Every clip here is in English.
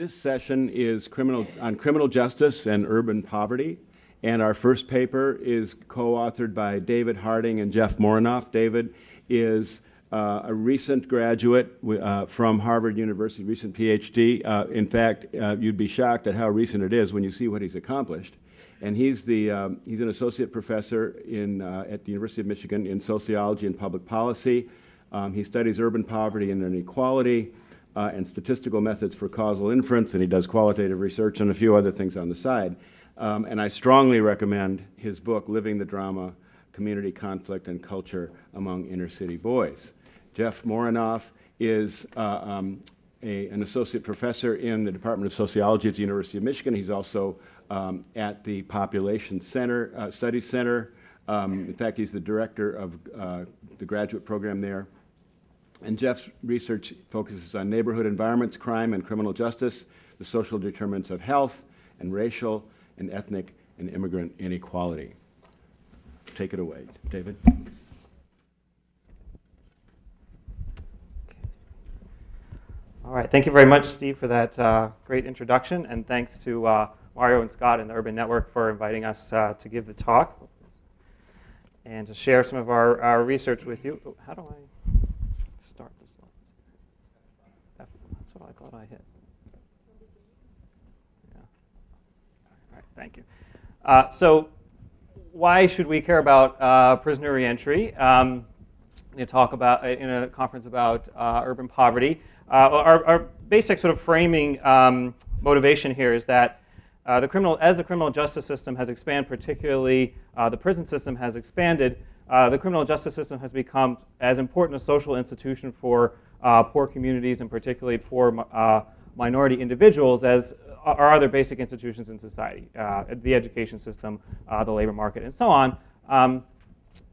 This session is on criminal justice and urban poverty, and our first paper is co-authored by David Harding and Jeff Morenoff. David is a recent graduate from Harvard University, recent PhD. In fact, you'd be shocked at how recent it is when you see what he's accomplished. And he's an associate professor at the University of Michigan in sociology and public policy. He studies urban poverty and inequality and statistical methods for causal inference, and he does qualitative research and a few other things on the side. And I strongly recommend his book, Living the Drama, Community Conflict and Culture Among Inner City Boys. Jeff Morenoff is an associate professor in the Department of Sociology at the University of Michigan. He's also at the Population Center, Studies Center. In fact, he's the director of the graduate program there. And Jeff's research focuses on neighborhood environments, crime and criminal justice, the social determinants of health, and racial and ethnic and immigrant inequality. Take it away, David. All right, thank you very much, Steve, for that great introduction, and thanks to Mario and Scott and the Urban Network for inviting us to give the talk and to share some of our research with you. Oh, how do I start this? That's what I thought I hit. Yeah. All right, thank you. So why should we care about prisoner reentry? I'm going to talk about in a conference about urban poverty. Our basic sort of framing motivation here is that as the criminal justice system has expanded, particularly the prison system has expanded, the criminal justice system has become as important a social institution for poor communities and particularly poor minority individuals as are other basic institutions in society, the education system, the labor market, and so on.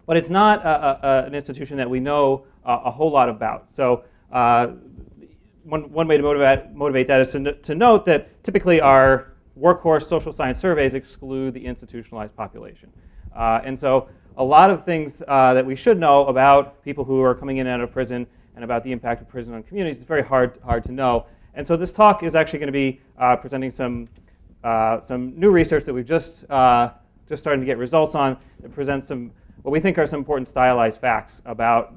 But it's not an institution that we know a whole lot about. So one way to motivate that is to note that typically our workhorse social science surveys exclude the institutionalized population. And so a lot of things that we should know about people who are coming in and out of prison and about the impact of prison on communities is very hard to know. And so this talk is actually going to be presenting some new research that we've just starting to get results on that presents some what we think are some important stylized facts about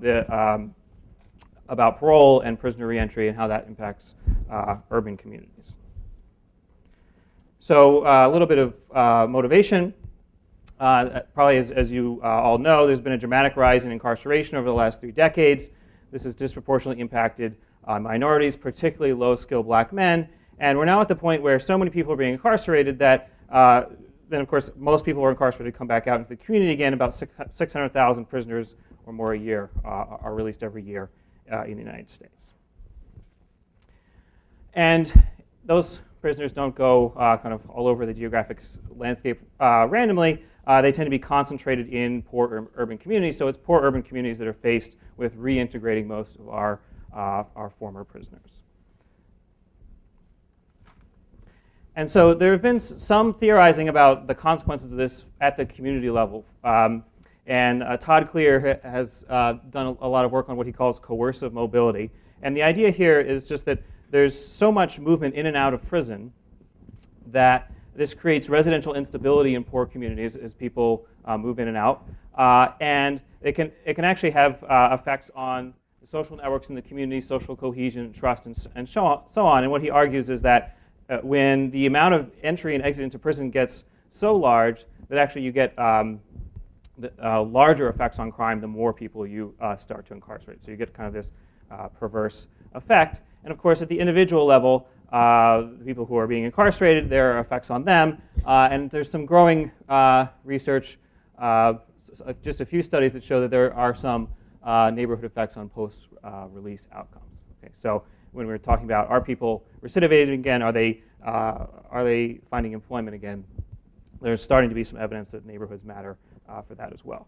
about parole and prisoner reentry and how that impacts urban communities. So a little bit of motivation. Probably as you all know, there's been a dramatic rise in incarceration over the last 3 decades. This has disproportionately impacted minorities, particularly low-skilled black men. And we're now at the point where so many people are being incarcerated that then, of course, most people who are incarcerated come back out into the community again. About 600,000 prisoners or more a year are released every year in the United States. And those prisoners don't go kind of all over the geographic landscape randomly. They tend to be concentrated in poor urban communities. So it's poor urban communities that are faced with reintegrating most of our former prisoners. And so there have been some theorizing about the consequences of this at the community level. And Todd Clear has done a lot of work on what he calls coercive mobility. And the idea here is just that there's so much movement in and out of prison that this creates residential instability in poor communities as people move in and out. And it can actually have effects on the social networks in the community, social cohesion, trust, and so on. And what he argues is that when the amount of entry and exit into prison gets so large that actually you get larger effects on crime the more people you start to incarcerate. So you get kind of this perverse effect. And of course, at the individual level, the people who are being incarcerated, there are effects on them. And there's some growing research, just a few studies that show that there are some neighborhood effects on post-release outcomes. Okay, so when we're talking about are people recidivating again, are they finding employment again, there's starting to be some evidence that neighborhoods matter for that as well.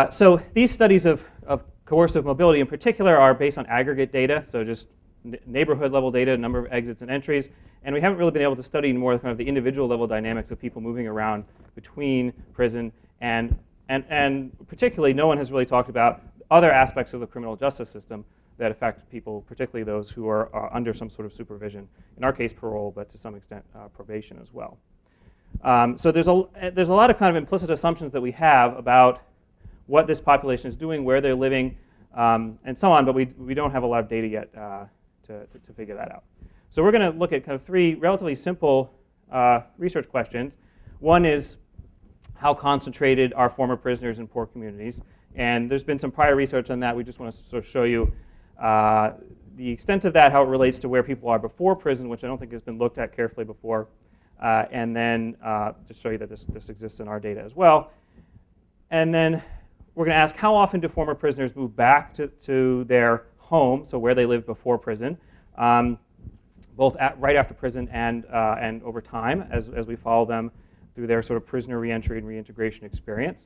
So these studies of coercive mobility in particular are based on aggregate data, so just neighborhood level data, number of exits and entries, and we haven't really been able to study more kind of the individual level dynamics of people moving around between prison and particularly no one has really talked about other aspects of the criminal justice system that affect people, particularly those who are under some sort of supervision. In our case, parole, but to some extent, probation as well. So there's a lot of kind of implicit assumptions that we have about what this population is doing, where they're living, and so on, but we don't have a lot of data yet to figure that out. So we're going to look at kind of three relatively simple research questions. One is, how concentrated are former prisoners in poor communities? And there's been some prior research on that. We just want to sort of show you the extent of that, how it relates to where people are before prison, which I don't think has been looked at carefully before, and then just show you that this exists in our data as well. And then we're going to ask, how often do former prisoners move back to their home, so where they lived before prison, both right after prison and over time as we follow them through their sort of prisoner reentry and reintegration experience.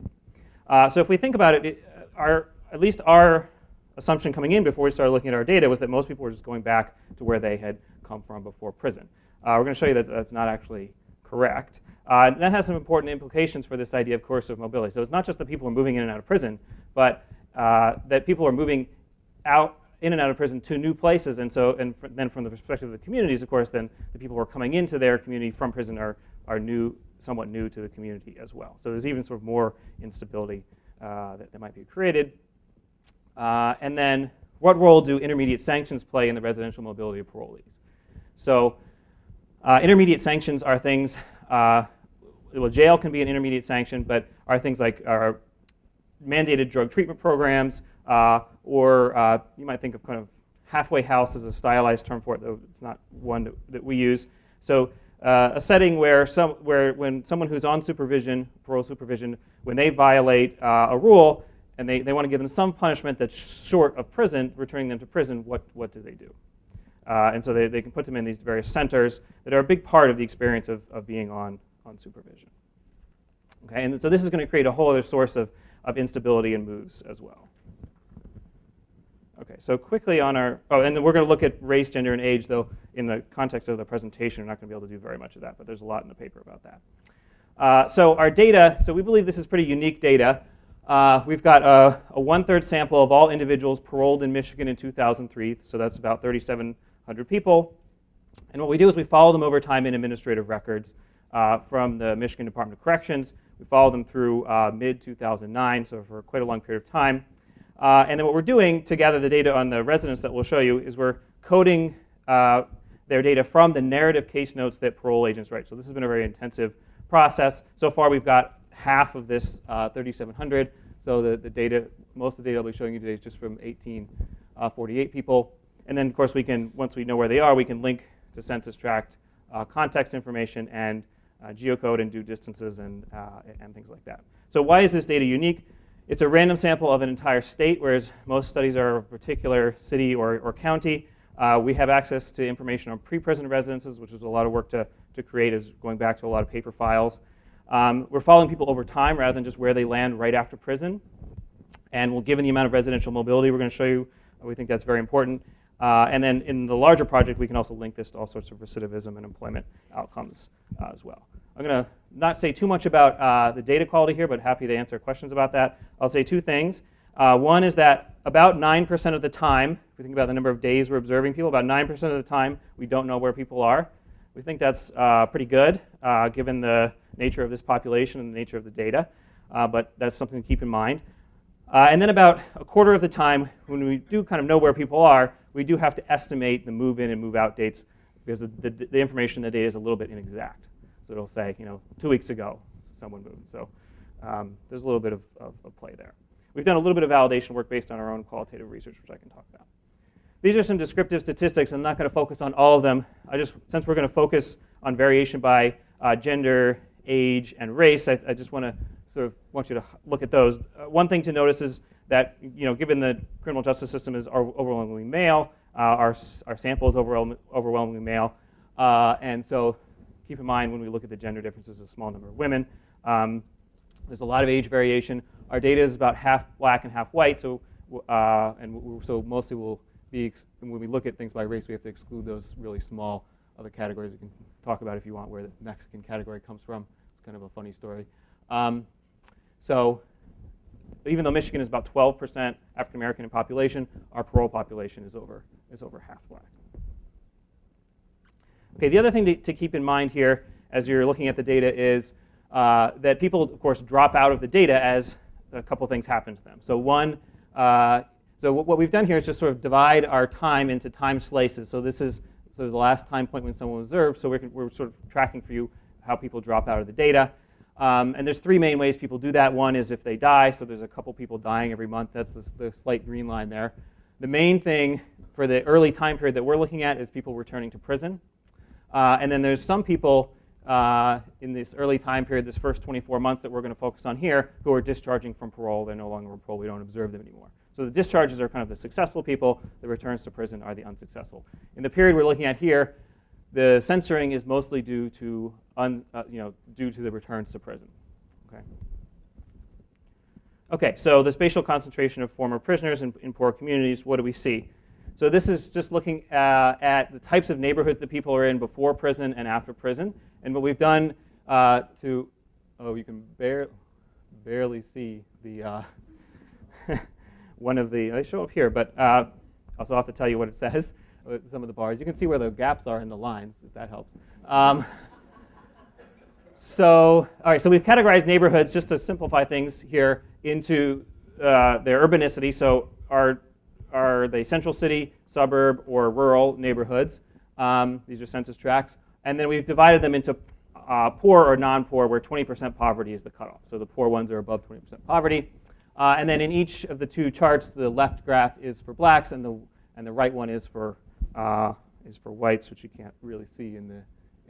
So if we think about it, at least our assumption coming in before we started looking at our data was that most people were just going back to where they had come from before prison. We're going to show you that that's not actually correct. And that has some important implications for this idea of coercive mobility. So it's not just that people are moving in and out of prison, but that people are moving in and out of prison to new places. And then from the perspective of the communities, of course, then the people who are coming into their community from prison are somewhat new to the community as well. So there's even sort of more instability that might be created. And then, what role do intermediate sanctions play in the residential mobility of parolees? So intermediate sanctions are things, well, jail can be an intermediate sanction, but are things like our mandated drug treatment programs, or you might think of kind of halfway house as a stylized term for it, though it's not one that we use. So a setting where when someone who's on supervision, parole supervision, when they violate a rule and they want to give them some punishment that's short of prison, returning them to prison, what do they do? And so they can put them in these various centers that are a big part of the experience of being on supervision. Okay, and so this is going to create a whole other source of instability and moves as well. Okay, so quickly on and then we're going to look at race, gender, and age, though in the context of the presentation, we're not going to be able to do very much of that, but there's a lot in the paper about that. So our data, so we believe this is pretty unique data. We've got a one-third sample of all individuals paroled in Michigan in 2003, so that's about 3,700 people. And what we do is we follow them over time in administrative records from the Michigan Department of Corrections. We follow them through mid-2009, so for quite a long period of time. And then what we're doing to gather the data on the residents that we'll show you is we're coding their data from the narrative case notes that parole agents write. So this has been a very intensive process. So far we've got half of this 3,700. So the data, most of the data I'll be showing you today is just from 1848 people. And then of course we can, once we know where they are, we can link to census tract context information and geocode and do distances and things like that. So why is this data unique? It's a random sample of an entire state, whereas most studies are of a particular city or county. We have access to information on pre-prison residences, which was a lot of work to create, is going back to a lot of paper files. We're following people over time rather than just where they land right after prison. And given the amount of residential mobility we're going to show you, we think that's very important. And then in the larger project, we can also link this to all sorts of recidivism and employment outcomes as well. I'm going to not say too much about the data quality here, but happy to answer questions about that. I'll say two things. One is that about 9% of the time, if we think about the number of days we're observing people, about 9% of the time we don't know where people are. We think that's pretty good given the nature of this population and the nature of the data, but that's something to keep in mind. And then about a quarter of the time, when we do kind of know where people are, we do have to estimate the move-in and move-out dates because the information in the data is a little bit inexact. So it'll say, 2 weeks ago, someone moved. So there's a little bit of play there. We've done a little bit of validation work based on our own qualitative research, which I can talk about. These are some descriptive statistics. I'm not going to focus on all of them. Since we're going to focus on variation by gender, age, and race, I just want to want you to look at those. One thing to notice is that, given the criminal justice system is overwhelmingly male, our sample is overwhelmingly male, and so keep in mind when we look at the gender differences, a small number of women. There's a lot of age variation. Our data is about half black and half white, so mostly we'll be, when we look at things by race, we have to exclude those really small other categories. We can talk about if you want where the Mexican category comes from. It's kind of a funny story. So even though Michigan is about 12% African American in population, our parole population is over half black. Okay, the other thing to keep in mind here as you're looking at the data is that people, of course, drop out of the data as a couple things happen to them. So one, so what we've done here is just sort of divide our time into time slices. So this is sort of the last time point when someone was observed. So we're sort of tracking for you how people drop out of the data. And there's three main ways people do that. One is if they die. So there's a couple people dying every month. That's the slight green line there. The main thing for the early time period that we're looking at is people returning to prison. And then there's some people in this early time period, this first 24 months that we're going to focus on here, who are discharging from parole. They're no longer on parole. We don't observe them anymore. So the discharges are kind of the successful people. The returns to prison are the unsuccessful. In the period we're looking at here, the censoring is mostly due to the returns to prison. Okay, so the spatial concentration of former prisoners in poor communities, what do we see? So this is just looking at the types of neighborhoods that people are in before prison and after prison. And what we've done you can barely see the one of the, they show up here, but I'll also have to tell you what it says, some of the bars. You can see where the gaps are in the lines, if that helps. All right, so we've categorized neighborhoods, just to simplify things here, into their urbanicity. So are they central city, suburb, or rural neighborhoods? These are census tracts. And then we've divided them into poor or non-poor, where 20% poverty is the cutoff. So the poor ones are above 20% poverty. And then in each of the two charts, the left graph is for blacks, and the right one is for whites, which you can't really see in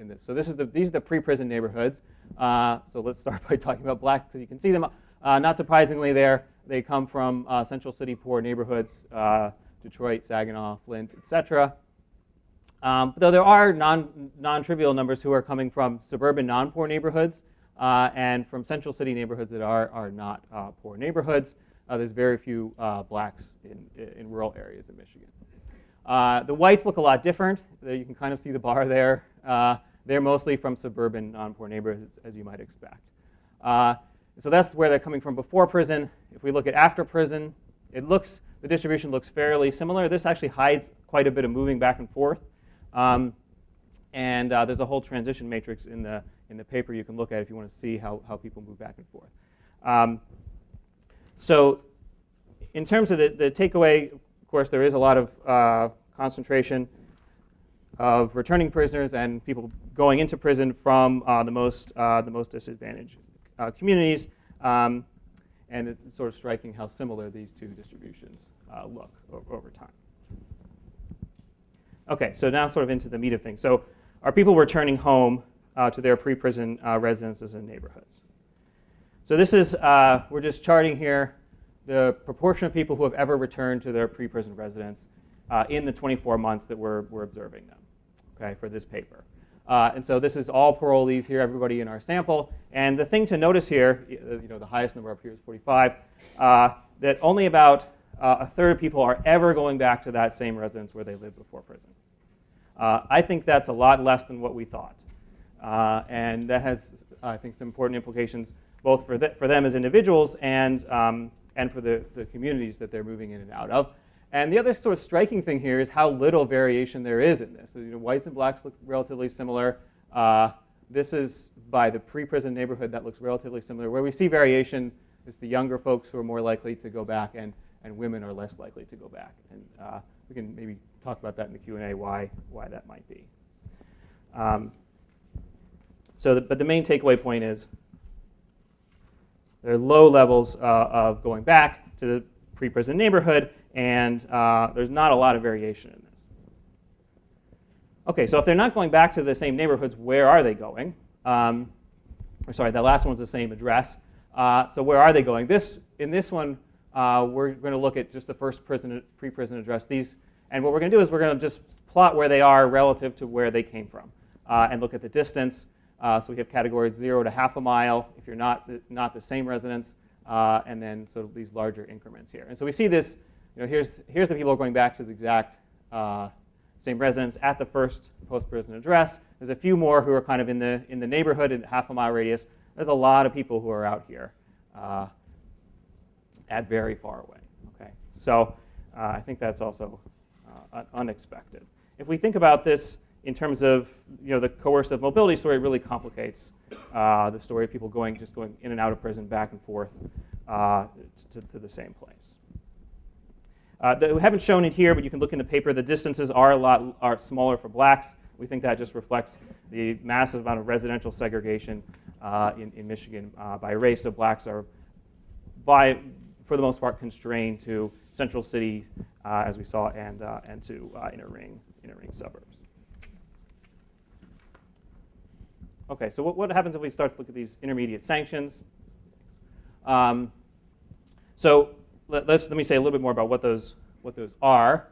this. So these are the pre-prison neighborhoods. So let's start by talking about blacks, because you can see them. Not surprisingly, they come from central city poor neighborhoods, Detroit, Saginaw, Flint, etc. Though there are non-trivial numbers who are coming from suburban non-poor neighborhoods and from central city neighborhoods that are not poor neighborhoods. There's very few blacks in rural areas in Michigan. The whites look a lot different. You can kind of see the bar there. They're mostly from suburban non-poor neighborhoods, as you might expect. So that's where they're coming from before prison. If we look at after prison, the distribution looks fairly similar. This actually hides quite a bit of moving back and forth. And there's a whole transition matrix in the paper you can look at if you want to see how people move back and forth. So in terms of the takeaway, of course, there is a lot of concentration of returning prisoners and people going into prison from the most disadvantaged communities. And it's sort of striking how similar these two distributions look over time. Okay, so now sort of into the meat of things. So are people returning home to their pre-prison residences and neighborhoods? So this is, we're just charting here the proportion of people who have ever returned to their pre-prison residence in the 24 months that we're observing them, okay, for this paper. And so this is all parolees here, everybody in our sample. And the thing to notice here, the highest number up here is 45, that only about a third of people are ever going back to that same residence where they lived before prison. I think that's a lot less than what we thought. And that has, I think, some important implications both for them as individuals and for the communities that they're moving in and out of. And the other sort of striking thing here is how little variation there is in this. So, whites and blacks look relatively similar. This is by the pre-prison neighborhood that looks relatively similar. Where we see variation is the younger folks who are more likely to go back, and women are less likely to go back. And we can maybe talk about that in the Q&A, why that might be. But the main takeaway point is there are low levels of going back to the pre-prison neighborhood, and there's not a lot of variation in this. Okay, so if they're not going back to the same neighborhoods, where are they going? Sorry, that last one's the same address. So where are they going? In this one, we're going to look at just the first pre-prison address. And what we're going to do is we're going to just plot where they are relative to where they came from, and look at the distance. So we have categories 0 to half a mile if you're not the same residence, and then sort of these larger increments here. And so we see this. Here's the people going back to the exact same residence at the first post-prison address. There's a few more who are kind of in the neighborhood in half a mile radius. There's a lot of people who are out here. at very far away. Okay, so I think that's also unexpected. If we think about this in terms of the coercive mobility story, it really complicates the story of people just going in and out of prison, back and forth to the same place. We haven't shown it here, but you can look in the paper. The distances are smaller for blacks. We think that just reflects the massive amount of residential segregation in Michigan by race. So blacks are, for the most part, constrained to central cities, as we saw, and to inner ring suburbs. Okay, so what happens if we start to look at these intermediate sanctions? So let me say a little bit more about what those are.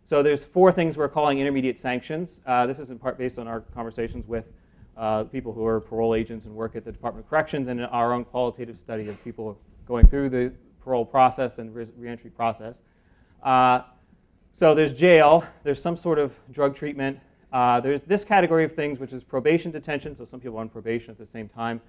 So there's 4 things we're calling intermediate sanctions. This is in part based on our conversations with people who are parole agents and work at the Department of Corrections, and our own qualitative study of people going through the parole process and reentry process. So there's jail. There's some sort of drug treatment. There's this category of things, which is probation detention, so some people are on probation at the same time.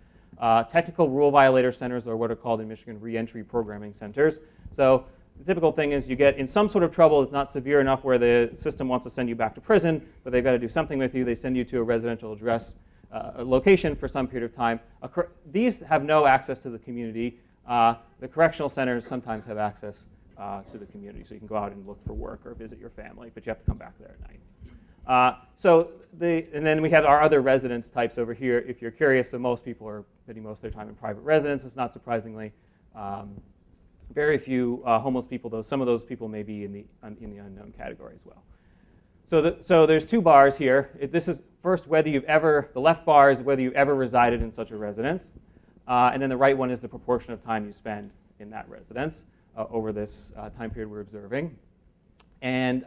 Technical rule violator centers, or what are called in Michigan reentry programming centers. So the typical thing is you get in some sort of trouble. It's not severe enough where the system wants to send you back to prison, but they've got to do something with you. They send you to a residential address location for some period of time. These have no access to the community. The correctional centers sometimes have access to the community, so you can go out and look for work or visit your family, but you have to come back there at night. And then we have our other residence types over here. If you're curious, so most people are spending most of their time in private residences, not surprisingly. Very few homeless people, though some of those people may be in the unknown category as well. So there's 2 bars here. This is first the left bar is whether you've ever resided in such a residence, and then the right one is the proportion of time you spend in that residence over this time period we're observing. And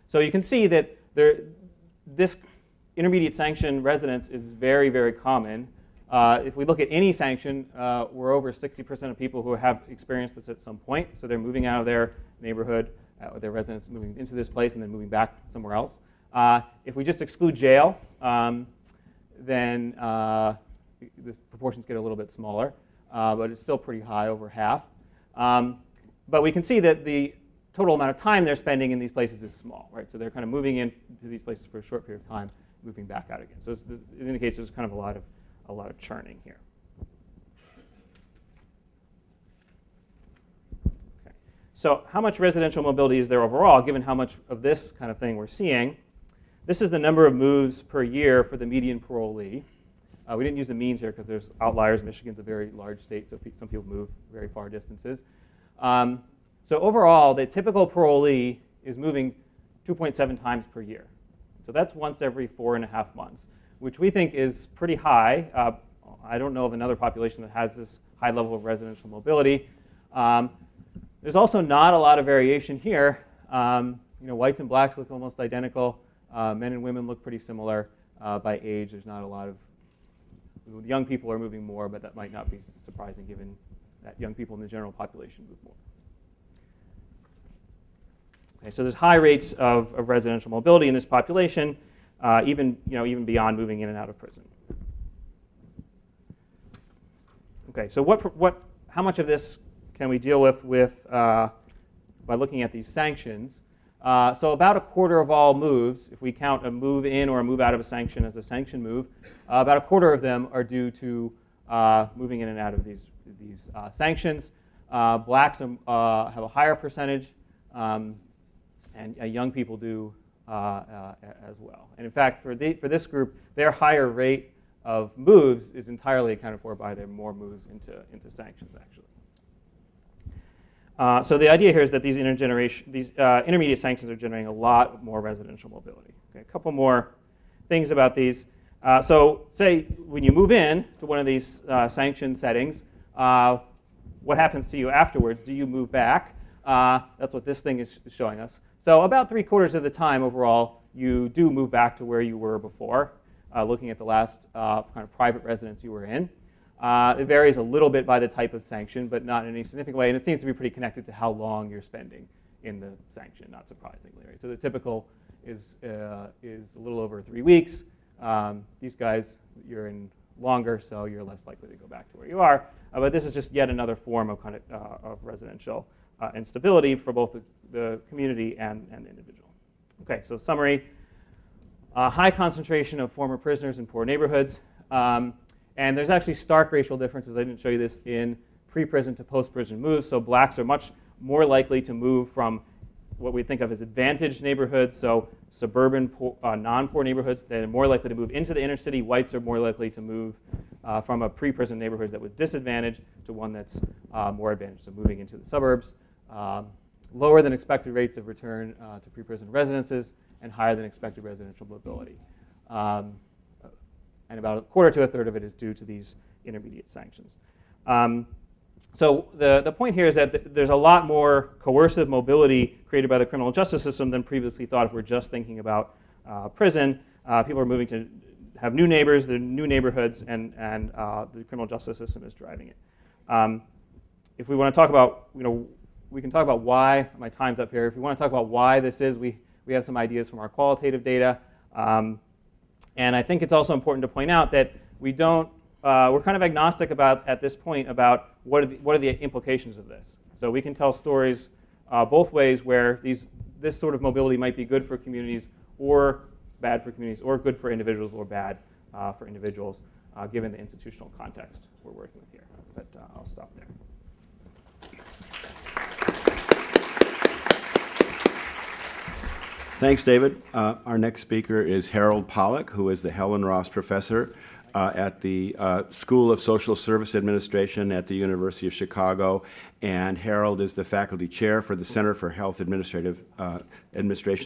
so you can see that this intermediate sanction residence is very, very common. If we look at any sanction, we're over 60% of people who have experienced this at some point. So they're moving out of their neighborhood, or their residence, moving into this place, and then moving back somewhere else. If we just exclude jail, then the proportions get a little bit smaller, but it's still pretty high, over half. But we can see that the total amount of time they're spending in these places is small, right? So they're kind of moving into these places for a short period of time, moving back out again. So it indicates there's kind of a lot of churning here. Okay. So how much residential mobility is there overall, given how much of this kind of thing we're seeing? This is the number of moves per year for the median parolee. We didn't use the means here because there's outliers. Michigan's a very large state, so some people move very far distances. So overall, the typical parolee is moving 2.7 times per year. So that's once every 4.5 months, which we think is pretty high. I don't know of another population that has this high level of residential mobility. There's also not a lot of variation here. Whites and blacks look almost identical. Men and women look pretty similar by age. There's not a lot of young people are moving more, but that might not be surprising given that young people in the general population move more. Okay, so there's high rates of residential mobility in this population, even beyond moving in and out of prison. Okay, so how much of this can we deal with by looking at these sanctions? So about a quarter of all moves, if we count a move in or a move out of a sanction as a sanction move, about a quarter of them are due to moving in and out of these sanctions. Blacks have a higher percentage, and young people do as well. And in fact, for this group, their higher rate of moves is entirely accounted for by their more moves into sanctions, actually. So the idea here is that these intermediate sanctions are generating a lot more residential mobility. Okay, a couple more things about these. So say when you move in to one of these sanction settings, what happens to you afterwards? Do you move back? That's what this thing is showing us. So about 3/4 of the time overall, you do move back to where you were before, looking at the last kind of private residence you were in. It varies a little bit by the type of sanction, but not in any significant way, and it seems to be pretty connected to how long you're spending in the sanction, not surprisingly. Right? So the typical is a little over 3 weeks. These guys, you're in longer, so you're less likely to go back to where you are. but this is just yet another form of of residential instability for both the community and the individual. Okay, so summary. High concentration of former prisoners in poor neighborhoods. And there's actually stark racial differences. I didn't show you this in pre-prison to post-prison moves. So blacks are much more likely to move from what we think of as advantaged neighborhoods, so suburban non-poor neighborhoods. They're more likely to move into the inner city. Whites are more likely to move from a pre-prison neighborhood that was disadvantaged to one that's more advantaged, so moving into the suburbs. Lower than expected rates of return to pre-prison residences, and higher than expected residential mobility. And about a quarter to a third of it is due to these intermediate sanctions. So the point here is that there's a lot more coercive mobility created by the criminal justice system than previously thought if we're just thinking about prison. People are moving to have new neighbors, their new neighborhoods, and the criminal justice system is driving it. If we want to talk about, we can talk about why, my time's up here. If we want to talk about why this is, we have some ideas from our qualitative data. And I think it's also important to point out that we're kind of agnostic at this point about what are the implications of this. So we can tell stories both ways where this sort of mobility might be good for communities or bad for communities, or good for individuals or bad for individuals, given the institutional context we're working with here. But I'll stop there. Thanks, David. Our next speaker is Harold Pollack, who is the Helen Ross Professor at the School of Social Service Administration at the University of Chicago. And Harold is the Faculty Chair for the Center for Health Administration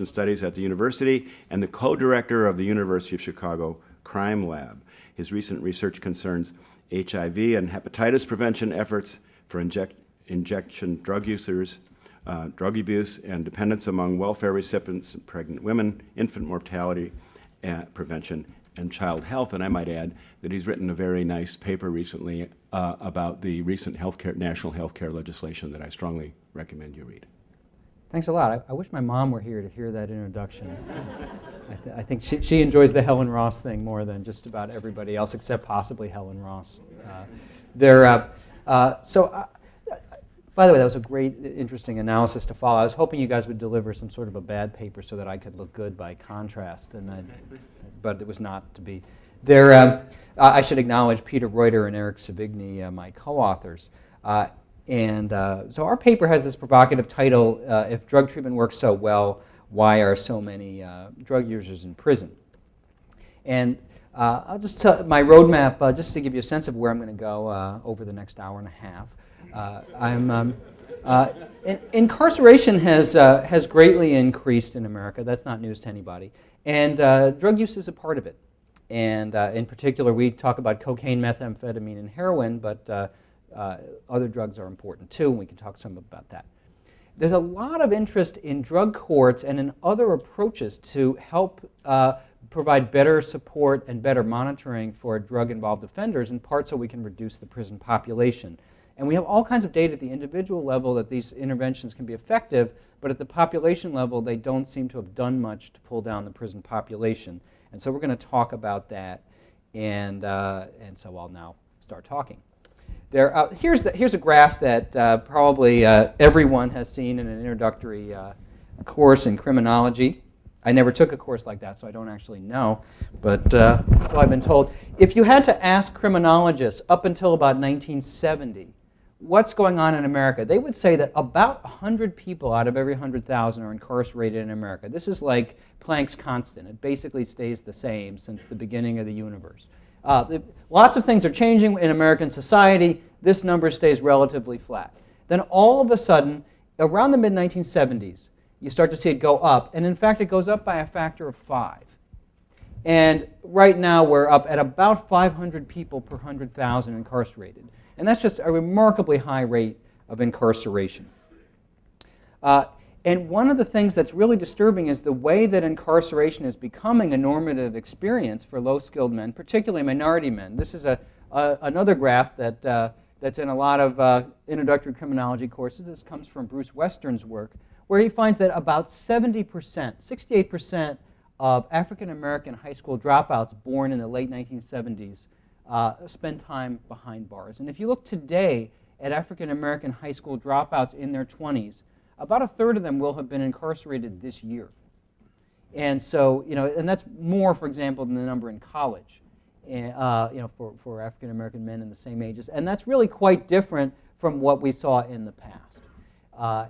Studies at the university and the co-director of the University of Chicago Crime Lab. His recent research concerns HIV and hepatitis prevention efforts for injection drug users, drug abuse and dependence among welfare recipients, pregnant women, infant mortality prevention, and child health. And I might add that he's written a very nice paper recently about the recent national healthcare legislation that I strongly recommend you read. Thanks a lot. I wish my mom were here to hear that introduction. I think she enjoys the Helen Ross thing more than just about everybody else, except possibly Helen Ross. By the way, that was a great, interesting analysis to follow. I was hoping you guys would deliver some sort of a bad paper so that I could look good by contrast, but it was not to be. I should acknowledge Peter Reuter and Eric Savigny, my co-authors. So our paper has this provocative title, If Drug Treatment Works So Well, Why Are So Many Drug Users in Prison? And I'll just tell my roadmap, just to give you a sense of where I'm going to go over the next hour and a half. Incarceration has greatly increased in America. That's not news to anybody. And drug use is a part of it. And in particular, we talk about cocaine, methamphetamine, and heroin, but other drugs are important too, and we can talk some about that. There's a lot of interest in drug courts and in other approaches to help provide better support and better monitoring for drug-involved offenders, in part so we can reduce the prison population. And we have all kinds of data at the individual level that these interventions can be effective, but at the population level, they don't seem to have done much to pull down the prison population. And so we're going to talk about that, and so I'll now start talking. Here's a graph that probably everyone has seen in an introductory course in criminology. I never took a course like that, so I don't actually know, but so I've been told. If you had to ask criminologists up until about 1970, what's going on in America, they would say that about 100 people out of every 100,000 are incarcerated in America. This is like Planck's constant. It basically stays the same since the beginning of the universe. Lots of things are changing in American society. This number stays relatively flat. Then all of a sudden, around the mid-1970s, you start to see it go up. And in fact, it goes up by a factor of 5. And right now, we're up at about 500 people per 100,000 incarcerated. And that's just a remarkably high rate of incarceration. And one of the things that's really disturbing is the way that incarceration is becoming a normative experience for low-skilled men, particularly minority men. This is another graph that's in a lot of introductory criminology courses. This comes from Bruce Western's work, where he finds that about 70%, 68% of African-American high school dropouts born in the late 1970s spend time behind bars. And if you look today at African American high school dropouts in their 20s, about a third of them will have been incarcerated this year. And so, and that's more, for example, than the number in college, for African American men in the same ages. And that's really quite different from what we saw in the past.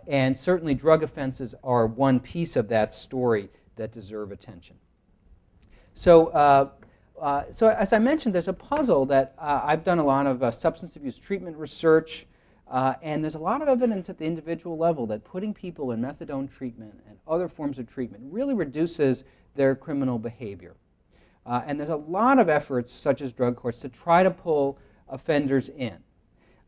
And certainly drug offenses are one piece of that story that deserve attention. So, so as I mentioned, there's a puzzle that I've done a lot of substance abuse treatment research, and there's a lot of evidence at the individual level that putting people in methadone treatment and other forms of treatment really reduces their criminal behavior. And there's a lot of efforts, such as drug courts, to try to pull offenders in.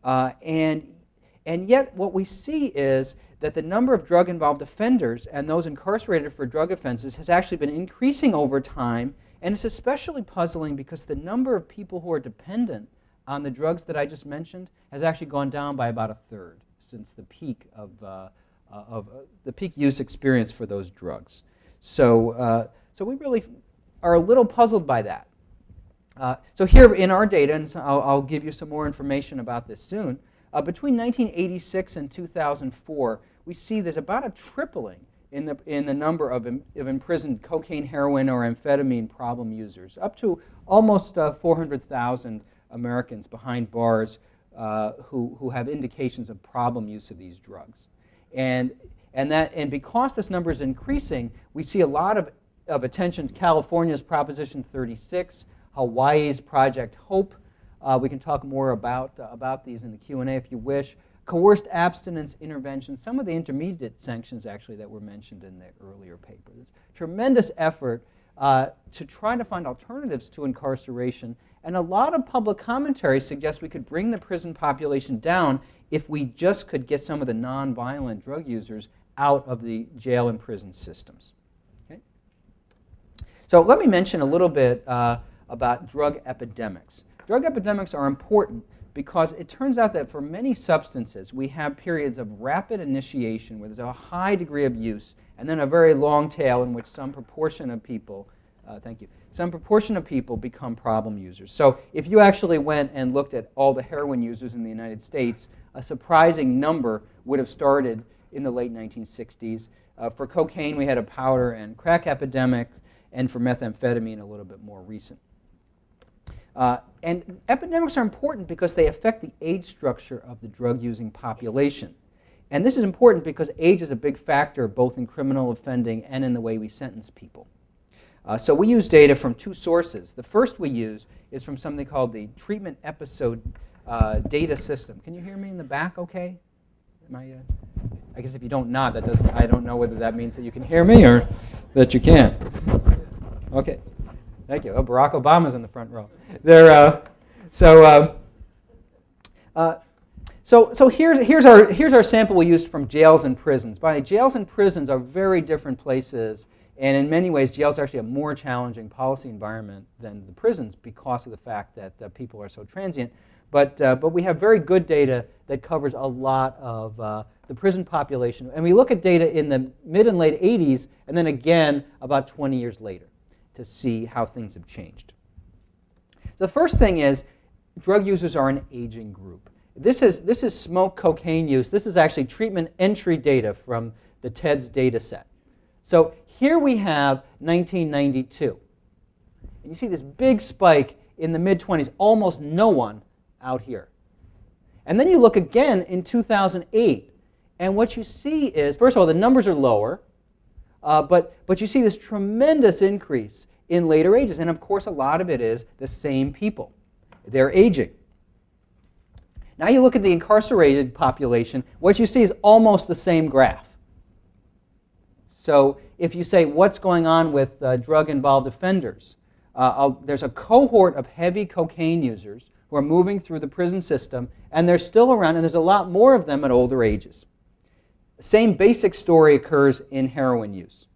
And yet what we see is that the number of drug-involved offenders and those incarcerated for drug offenses has actually been increasing over time, and it's especially puzzling because the number of people who are dependent on the drugs that I just mentioned has actually gone down by about a third since the peak of the peak use experience for those drugs. So, so we really are a little puzzled by that. So here in our data, and so I'll give you some more information about this soon, between 1986 and 2004, we see there's about a tripling in the number of imprisoned cocaine, heroin, or amphetamine problem users, up to almost 400,000 Americans behind bars who have indications of problem use of these drugs. And because this number is increasing, we see a lot of attention to California's Proposition 36, Hawaii's Project Hope. We can talk more about these in the Q&A if you wish. Coerced abstinence interventions, some of the intermediate sanctions actually that were mentioned in the earlier paper. There's tremendous effort to try to find alternatives to incarceration, and a lot of public commentary suggests we could bring the prison population down if we just could get some of the nonviolent drug users out of the jail and prison systems. Okay? So let me mention a little bit about drug epidemics. Drug epidemics are important because it turns out that for many substances, we have periods of rapid initiation where there's a high degree of use, and then a very long tail in which some proportion of people, some proportion of people become problem users. So if you actually went and looked at all the heroin users in the United States, a surprising number would have started in the late 1960s. For cocaine, we had a powder and crack epidemic, and for methamphetamine, a little bit more recent. And epidemics are important because they affect the age structure of the drug-using population. And this is important because age is a big factor both in criminal offending and in the way we sentence people. So we use data from two sources. The first we use is from something called the Treatment Episode Data System. Can you hear me in the back okay? I guess if you don't nod, that doesn't, I don't know whether that means that you can hear me or that you can't. Okay. Thank you. Oh, Barack Obama's in the front row. So here's our sample we used from jails and prisons. By the way, jails and prisons are very different places, and in many ways, jails are actually a more challenging policy environment than the prisons because of the fact that people are so transient. But we have very good data that covers a lot of the prison population, and we look at data in the mid and late 80s, and then again about 20 years later, to see how things have changed. So the first thing is drug users are an aging group. This is smoke cocaine use. This is actually treatment entry data from the TEDS data set. So here we have 1992. And you see this big spike in the mid-20s, almost no one out here. And then you look again in 2008, and what you see is, first of all, the numbers are lower, but you see this tremendous increase in later ages. And of course, a lot of it is the same people. They're aging. Now you look at the incarcerated population, what you see is almost the same graph. So if you say, what's going on with drug-involved offenders? There's a cohort of heavy cocaine users who are moving through the prison system, and they're still around, and there's a lot more of them at older ages. The same basic story occurs in heroin use.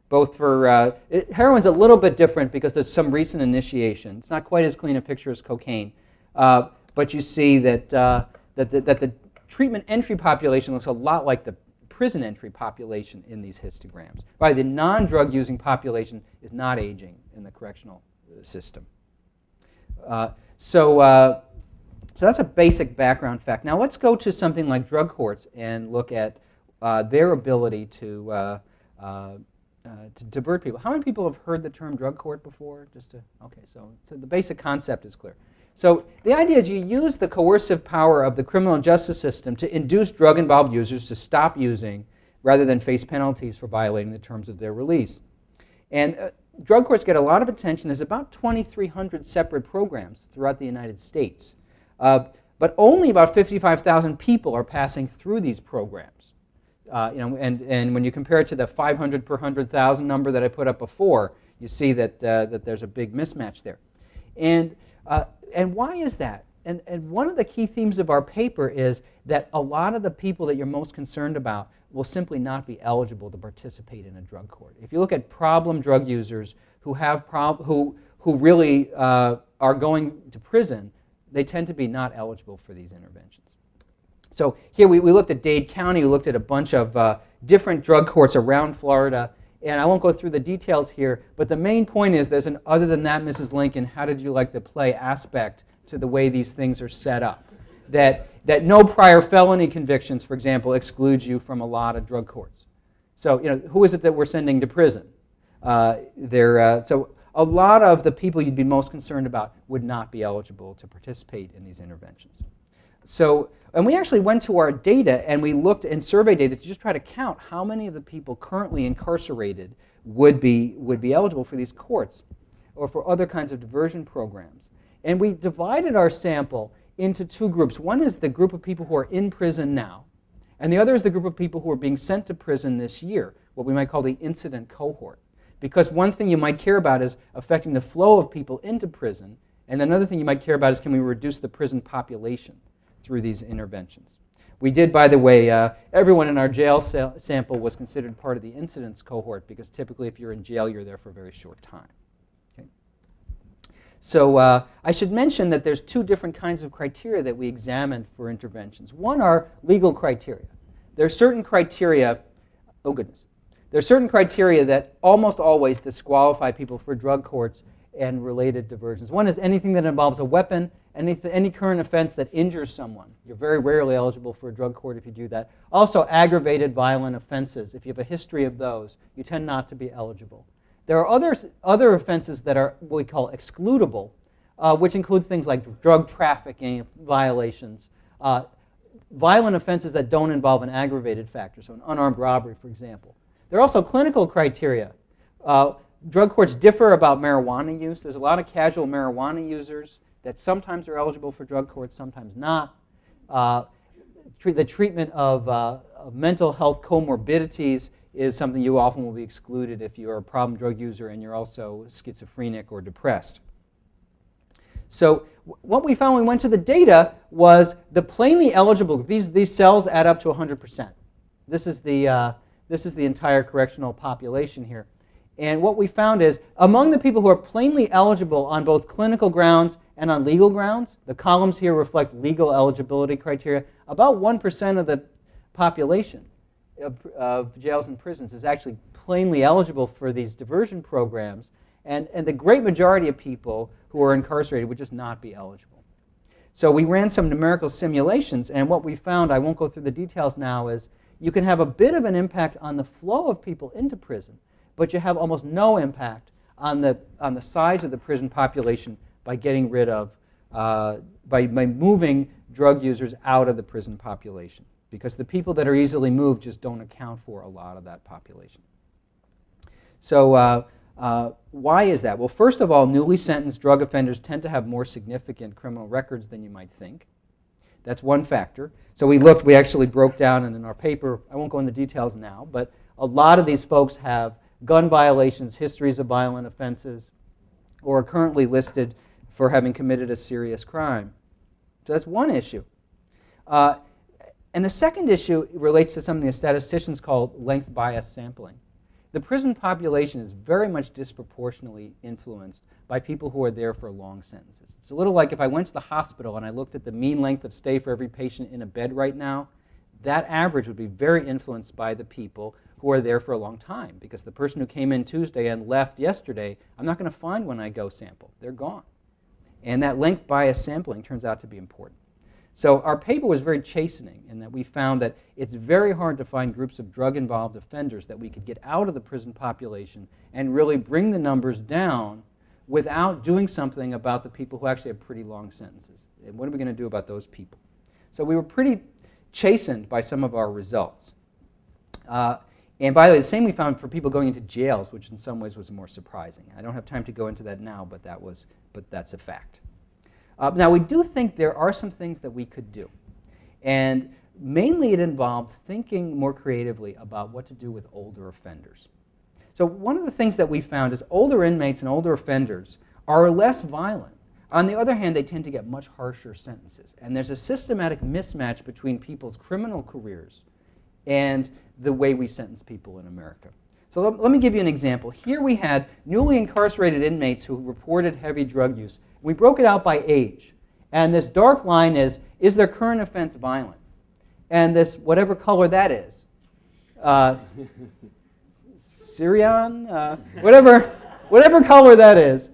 Both for, heroin's a little bit different because there's some recent initiation. It's not quite as clean a picture as cocaine. But you see that, that the treatment entry population looks a lot like the prison entry population in these histograms. By the non-drug using population is not aging in the correctional system. So that's a basic background fact. Now let's go to something like drug courts and look at their ability to divert people. How many people have heard the term drug court before? Okay, so the basic concept is clear. So the idea is you use the coercive power of the criminal justice system to induce drug-involved users to stop using rather than face penalties for violating the terms of their release. And drug courts get a lot of attention. There's about 2,300 separate programs throughout the United States. But only about 55,000 people are passing through these programs. And when you compare it to the 500 per 100,000 number that I put up before, you see that there's a big mismatch there. And why is that? And one of the key themes of our paper is that a lot of the people that you're most concerned about will simply not be eligible to participate in a drug court. If you look at problem drug users who really are going to prison, they tend to be not eligible for these interventions. So here we looked at Dade County, we looked at a bunch of different drug courts around Florida, and I won't go through the details here, but the main point is there's an other than that, Mrs. Lincoln, how did you like the play aspect to the way these things are set up. That no prior felony convictions, for example, excludes you from a lot of drug courts. So who is it that we're sending to prison? So a lot of the people you'd be most concerned about would not be eligible to participate in these interventions. And we actually went to our data and we looked in survey data to just try to count how many of the people currently incarcerated would be eligible for these courts or for other kinds of diversion programs. And we divided our sample into two groups. One is the group of people who are in prison now, and the other is the group of people who are being sent to prison this year, what we might call the incident cohort. Because one thing you might care about is affecting the flow of people into prison, and another thing you might care about is can we reduce the prison population through these interventions. We did, by the way, everyone in our jail sample was considered part of the incidence cohort because typically if you're in jail, you're there for a very short time. Okay? So I should mention that there's two different kinds of criteria that we examined for interventions. One are legal criteria. There are certain criteria, there are certain criteria that almost always disqualify people for drug courts and related diversions. One is anything that involves a weapon, any current offense that injures someone. You're very rarely eligible for a drug court if you do that. Also, aggravated violent offenses. If you have a history of those, you tend not to be eligible. There are other offenses that are what we call excludable, which include things like drug trafficking violations, violent offenses that don't involve an aggravated factor, so an unarmed robbery, for example. There are also clinical criteria. Drug courts differ about marijuana use. There's a lot of casual marijuana users that sometimes are eligible for drug courts, sometimes not. The treatment of mental health comorbidities is something you often will be excluded if you're a problem drug user and you're also schizophrenic or depressed. So what we found when we went to the data was the plainly eligible group. These cells add up to 100%. This is the entire correctional population here. And what we found is among the people who are plainly eligible on both clinical grounds and on legal grounds, the columns here reflect legal eligibility criteria, about 1% of the population of jails and prisons is actually plainly eligible for these diversion programs, and the great majority of people who are incarcerated would just not be eligible. So we ran some numerical simulations, and what we found, I won't go through the details now, is you can have a bit of an impact on the flow of people into prison, but you have almost no impact on the size of the prison population by getting rid of, by moving drug users out of the prison population, because the people that are easily moved just don't account for a lot of that population. So why is that? Well, first of all, newly sentenced drug offenders tend to have more significant criminal records than you might think. That's one factor. So we actually broke down, and in our paper, I won't go into details now, but a lot of these folks have gun violations, histories of violent offenses, or are currently listed for having committed a serious crime. So that's one issue. And the second issue relates to something the statisticians call length bias sampling. The prison population is very much disproportionately influenced by people who are there for long sentences. It's a little like if I went to the hospital and I looked at the mean length of stay for every patient in a bed right now, that average would be very influenced by the people who are there for a long time, because the person who came in Tuesday and left yesterday, I'm not going to find when I go sample. They're gone. And that length bias sampling turns out to be important. So our paper was very chastening in that we found that it's very hard to find groups of drug-involved offenders that we could get out of the prison population and really bring the numbers down without doing something about the people who actually have pretty long sentences. And what are we going to do about those people? So we were pretty chastened by some of our results. And by the way, the same we found for people going into jails, which in some ways was more surprising. I don't have time to go into that now, but that's a fact. Now, we do think there are some things that we could do. And mainly it involved thinking more creatively about what to do with older offenders. So one of the things that we found is older inmates and older offenders are less violent. On the other hand, they tend to get much harsher sentences. And there's a systematic mismatch between people's criminal careers and the way we sentence people in America. So let me give you an example. Here we had newly incarcerated inmates who reported heavy drug use. We broke it out by age. And this dark line is their current offense violent? And this, whatever color that is, Syrian, whatever color that is,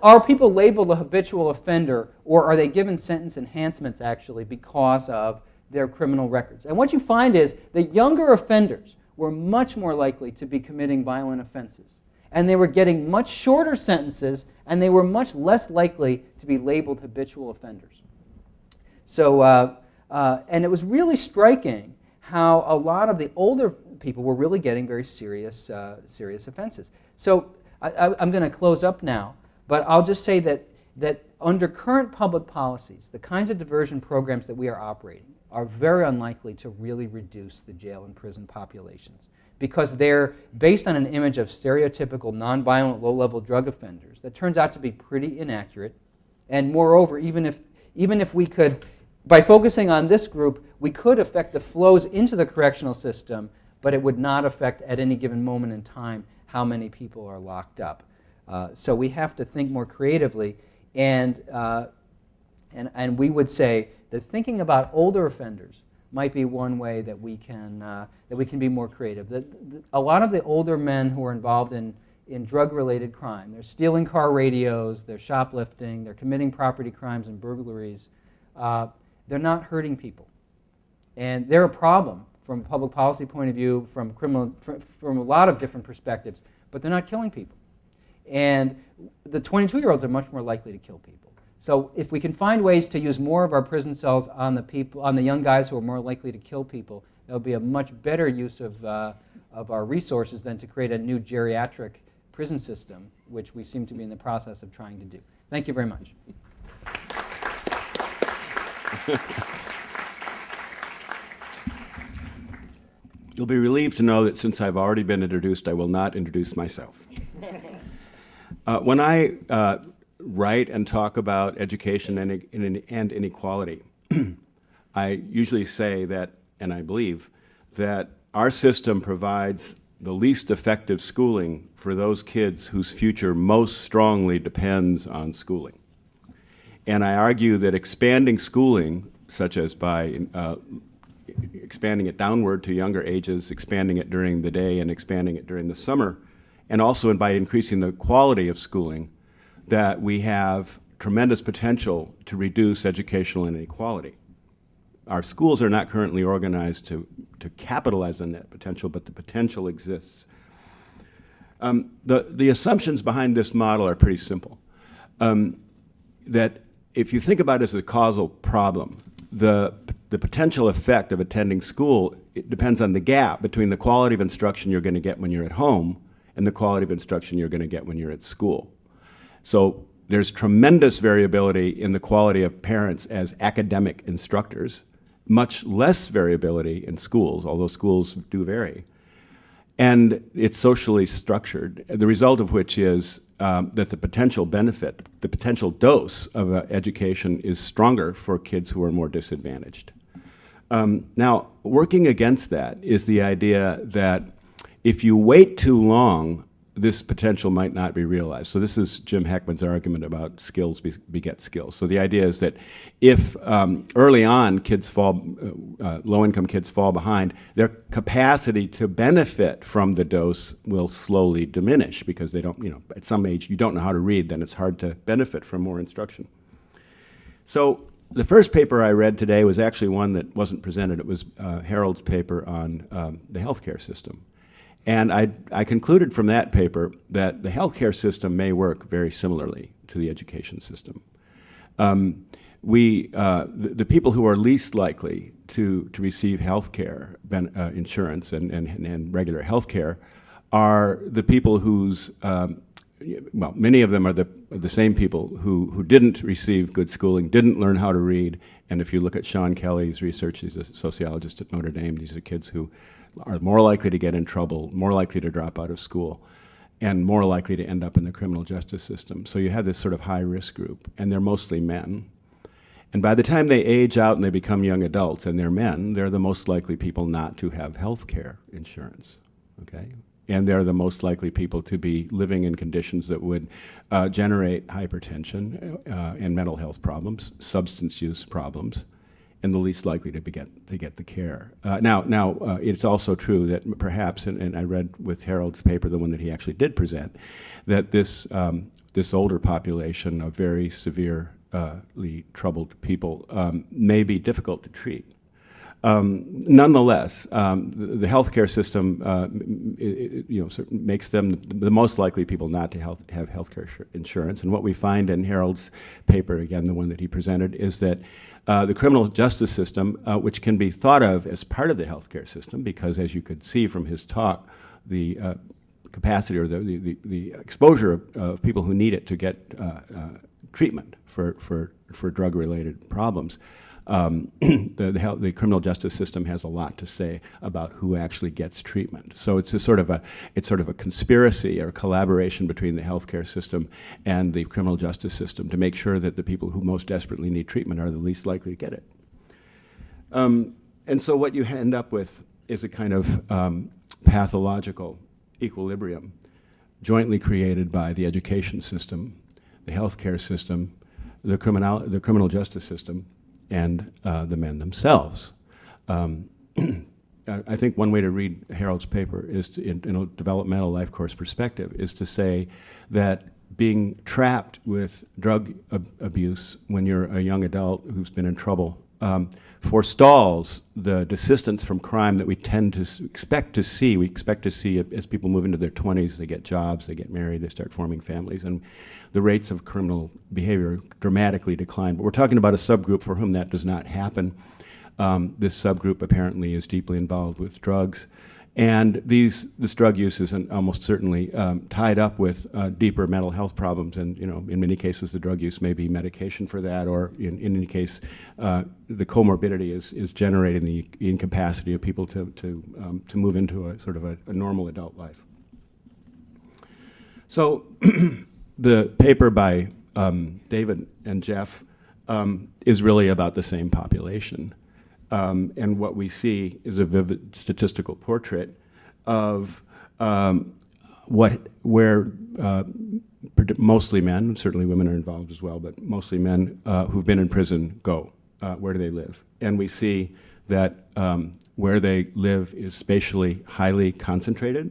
are people labeled a habitual offender, or are they given sentence enhancements actually because of their criminal records? And what you find is that younger offenders were much more likely to be committing violent offenses. And they were getting much shorter sentences, and they were much less likely to be labeled habitual offenders. So, and it was really striking how a lot of the older people were really getting very serious offenses. So I'm going to close up now, but I'll just say that under current public policies, the kinds of diversion programs that we are operating are very unlikely to really reduce the jail and prison populations, because they're based on an image of stereotypical nonviolent low-level drug offenders that turns out to be pretty inaccurate. And moreover, even if we could, by focusing on this group, we could affect the flows into the correctional system, but it would not affect at any given moment in time how many people are locked up. So we have to think more creatively, and we would say that thinking about older offenders might be one way that we can be more creative. A lot of the older men who are involved in drug-related crime, they're stealing car radios, they're shoplifting, they're committing property crimes and burglaries. They're not hurting people, and they're a problem from a public policy point of view, from a lot of different perspectives. But they're not killing people, and the 22-year-olds are much more likely to kill people. So if we can find ways to use more of our prison cells on the young guys who are more likely to kill people, that would be a much better use of our resources than to create a new geriatric prison system, which we seem to be in the process of trying to do. Thank you very much. You'll be relieved to know that since I've already been introduced, I will not introduce myself. When I write and talk about education and inequality, I usually say that, and I believe, that our system provides the least effective schooling for those kids whose future most strongly depends on schooling. And I argue that expanding schooling, such as by expanding it downward to younger ages, expanding it during the day and expanding it during the summer, and also by increasing the quality of schooling, that we have tremendous potential to reduce educational inequality. Our schools are not currently organized to capitalize on that potential, but the potential exists. The assumptions behind this model are pretty simple. That if you think about it as a causal problem, the potential effect of attending school, it depends on the gap between the quality of instruction you're going to get when you're at home and the quality of instruction you're going to get when you're at school. So there's tremendous variability in the quality of parents as academic instructors, much less variability in schools, although schools do vary. And it's socially structured, the result of which is that the potential benefit, the potential dose of education is stronger for kids who are more disadvantaged. Now, working against that is the idea that if you wait too long, this potential might not be realized. So this is Jim Heckman's argument about skills beget skills. So the idea is that if early on low-income kids fall behind, their capacity to benefit from the dose will slowly diminish because they don't, at some age you don't know how to read, then it's hard to benefit from more instruction. So the first paper I read today was actually one that wasn't presented. It was Harold's paper on the healthcare system. And I concluded from that paper that the healthcare system may work very similarly to the education system. The people who are least likely to receive healthcare insurance and regular healthcare are the people whose many of them are the same people who didn't receive good schooling, didn't learn how to read, and if you look at Sean Kelly's research, he's a sociologist at Notre Dame, these are kids who are more likely to get in trouble, more likely to drop out of school, and more likely to end up in the criminal justice system. So you have this sort of high-risk group, and they're mostly men. And by the time they age out and they become young adults and they're men, they're the most likely people not to have health care insurance, okay? And they're the most likely people to be living in conditions that would generate hypertension and mental health problems, substance use problems, and the least likely to get the care. Now, it's also true that perhaps, and I read with Harold's paper, the one that he actually did present, that this older population of very severely troubled people may be difficult to treat. Nonetheless, the healthcare system, makes them the most likely people not to have healthcare insurance. And what we find in Harold's paper, again, the one that he presented, is that the criminal justice system, which can be thought of as part of the healthcare system, because as you could see from his talk, the capacity or the exposure of people who need it to get treatment for drug-related problems. The criminal justice system has a lot to say about who actually gets treatment. So it's sort of a conspiracy or collaboration between the healthcare system and the criminal justice system to make sure that the people who most desperately need treatment are the least likely to get it. And so what you end up with is a kind of pathological equilibrium jointly created by the education system, the healthcare system, the criminal justice system, and the men themselves. I think one way to read Harold's paper is, in a developmental life course perspective, is to say that being trapped with drug abuse when you're a young adult who's been in trouble forestalls the desistance from crime that we tend to expect to see. We expect to see as people move into their 20s, they get jobs, they get married, they start forming families, and the rates of criminal behavior dramatically decline. But we're talking about a subgroup for whom that does not happen. This subgroup apparently is deeply involved with drugs. And this drug use is almost certainly tied up with deeper mental health problems, and in many cases the drug use may be medication for that, or in any case the comorbidity is generating the incapacity of people to move into a sort of a normal adult life. So the paper by David and Jeff is really about the same population. And what we see is a vivid statistical portrait of where mostly men, certainly women are involved as well, but mostly men who've been in prison go. Where do they live? And we see that where they live is spatially highly concentrated,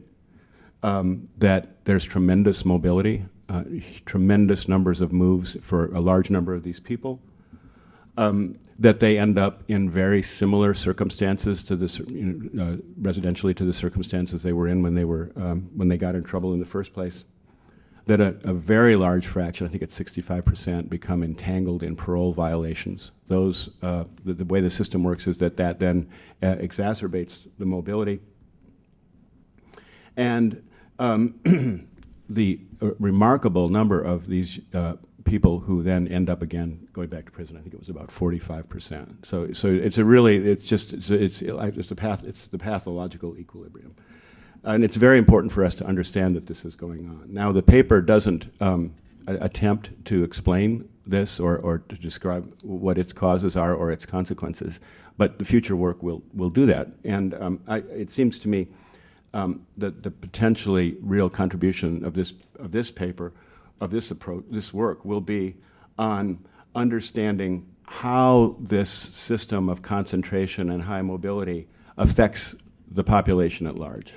that there's tremendous mobility, tremendous numbers of moves for a large number of these people, that they end up in very similar circumstances to this, residentially to the circumstances they were in when they got in trouble in the first place. That a very large fraction, I think it's 65%, become entangled in parole violations. Those, the way the system works is that then exacerbates the mobility. And the remarkable number of these people who then end up again going back to prison, I think it was about 45%. So it's the pathological equilibrium. And it's very important for us to understand that this is going on. Now, the paper doesn't attempt to explain this or to describe what its causes are or its consequences, but the future work will do that. And it seems to me the potentially real contribution of this paper, of this approach, this work, will be on understanding how this system of concentration and high mobility affects the population at large.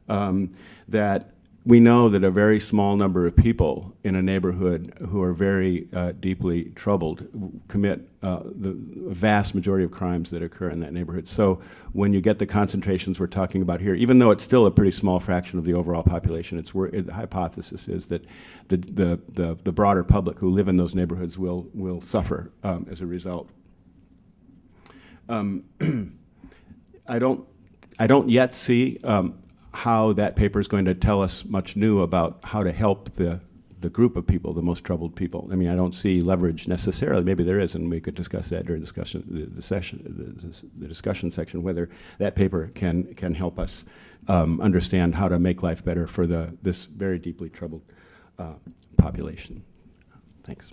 That we know that a very small number of people in a neighborhood who are very deeply troubled commit the vast majority of crimes that occur in that neighborhood. So when you get the concentrations we're talking about here, even though it's still a pretty small fraction of the overall population, the hypothesis is that the broader public who live in those neighborhoods will suffer as a result. I don't yet see how that paper is going to tell us much new about how to help the group of people, the most troubled people. I mean, I don't see leverage necessarily. Maybe there is, and we could discuss that during the discussion section, whether that paper can help us understand how to make life better for this very deeply troubled population. Thanks.